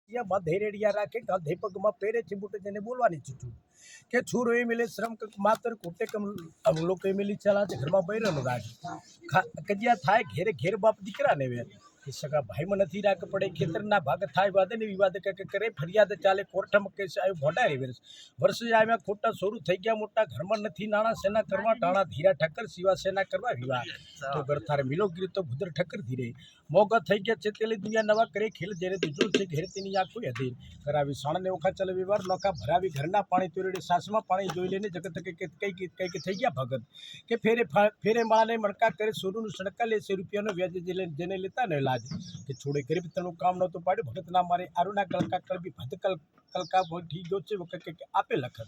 धेरेडिया राखे गांधे पग में पेरे चिबुटे जेने बोलवानी छूटू के छूरो ए मिले श्रम मात्र कोटे कम लोग ए मिली चला घर में बैरनो राज कजिया थाय घेरे घेर बाप दीकरा ने वे सगा भाई में नहीं राख पड़े खेतर ना भाग थाय वादे ने विवाद करे फरियाद चाले कोर्ट में केस आयो भोंडा रे वर्ष आया खोटा सोरू થઈ ગયા મોટા ઘરમાં નથી નાણા સેના કરવા ટાણા ધીરા ઠક્કર સિવા સેના કરવા વિવાહ તો ઘર થારે મિલો ગીર તો ભુદર ઠક્કર ધીરે મોગા થઈ ગયા ચેતેલી દુનિયા નવા કરે ખેલ જેરે દુજોલ છે ઘેર તેની આખો અધીર કરાવી સાણને ઓખા ચલે વિવાર નોકા ભરાવી ઘરના પાણી તોરેડે સાસમાં પાણી જોઈ લેને જગત કે કઈ થઈ ગયા ભગત કે ફેરે માળાને મણકા કરે સોરૂનું સણકા લે 100 રૂપિયાનો વ્યાજ જેને લેતા ને કે છોડે ગરીબ તણું કામ નહોતું પાડ્યું ભગત ના મારે આરુના કલકા કલબી ભદકલ કલકા ઠી ગયો છે વખત કે આપે લખન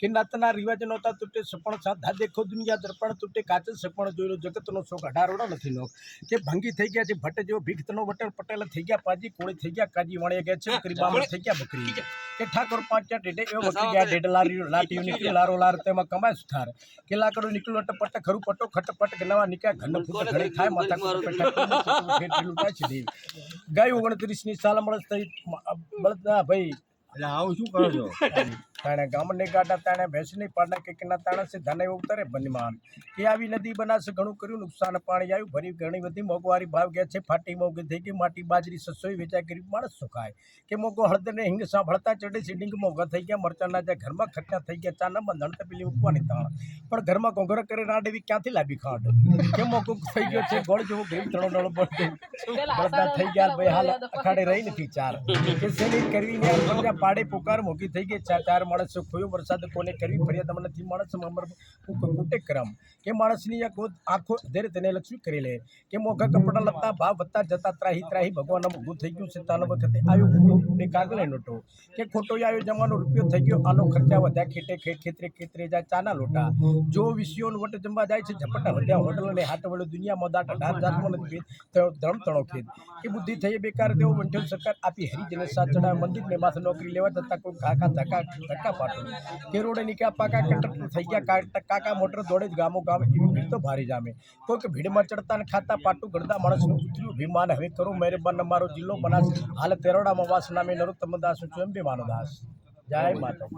કે નાતના રિવાજ નહોતા તૂટે સપણ સાધા દેખો દુનિયા દર્પણ તૂટે કાચલ સપણ જોયેલો જગતનો શોખ અઢારોડો નથી નો કે ભંગી થઈ ગયા છે ભટ્ટ જેવો ભીખતનો વટલ પટેલ થઈ ગયા પાજી કોળી થઈ ગયા કાજી વણે ગયા છે બકરી બામણ થઈ ગયા બકરી કે ઠાકોર પાંચા ટેટે એવો બકરી ગયા ઢેડ લાટી નીકળી લારો લાર તેમાં કમાય સુથાર કે લાકડો નીકળ્યો ટપટ ખરું પટો ખટપટ કે નવા નીકળ્યા ઘન ફૂટ ઘડી થાય માથા કોટ પેટા છે ગાય 29ની સાલ મળસ થઈ બળદના ભાઈ એટલે આવું શું કરો છો તાણે ગામને ગાડા તાણે ભેંસની પાડા કે ના તાણે છે ધને ઉતરે બનમાન કે આવી નદી બનાસ ઘણું કર્યું નુકસાન પાણી આવ્યું ભરી ઘણી બધી મોંઘવારી ભાવ ગયા છે ફાટી મોંઘી થઈ ગઈ માટી બાજરી સસોઈ વેચાય ગરીબ માણસ સુખાય કે મોંઘો હળદર ને હિંગ સાંભળતા ચડે સિડિંગ મોંઘા થઈ ગયા મરચાના જાય ઘરમાં ખર્ચા થઈ ગયા ચાના બંધણ તો પેલી મૂકવાની તાણ પણ ઘરમાં ઘોંઘરો કરે ના દેવી ક્યાંથી લાવી ખાંડ કે મોંઘું થઈ ગયો છે ગોળ જેવો ગરીબ તણો નળો બળદા થઈ ગયા ભાઈ હાલ અખાડે રહી નથી ચાર કે સેલી કરવી ને પાડે પુકાર મોંઘી થઈ ગઈ ચાર માણસ ખોયો વરસાદ કોને કરવી ફરિયાદ નથી માણસ અમર કુટે કરમ કે માણસની આંખો અધેરે તેને લક્ષ્મી કરી લે કે મોઘા કપડા લતા ભાવ વધતા જતા ત્રાહી ત્રાહી ભગવાન મોઘું થઈ ગયું છે તાનો વખતે આવ્યો ને કાગલે નોટો કે ખોટો આવ્યો જમાનો રૂપિયો થઈ ગયો આનો ખર્ચા વધ્યા ખેટે ખેતરે ખેતરે જાય ચાના લોટા જો વિષયોનું વટ જમવા જાય છે ઝપટા વધ્યા હોટલ અને હાટ વડે દુનિયામાં દાટ 18 જાતમાં નથી ધર્મ તણો ખેત કે બુદ્ધિ થઈ બેકાર દેવો વંઠ્યો સરકાર આપી હરીજને સાથ ચડાવ મંદિર ને માથે નોકરી લેવા જતા કોઈ કાકા ધક્કા પાટો કે રોડે નીકળ્યા પાકા કંટ્રક્ટર થઈ ગયા કાકા મોટર દોડે જ ગામો ગામ એવી ભીડ તો ભારી જામે કોઈક ભીડમાં ચડતા ને ખાતા પાટું ગળતા માણસનું ઉતર્યું વિમાન હવે કરો મહેરબાન મારો જિલ્લો બનાસ હાલ તેરોડામાં વાસ નામે નરોત્તમ દાસ છું એમ બી માનો દાસ જય માતા।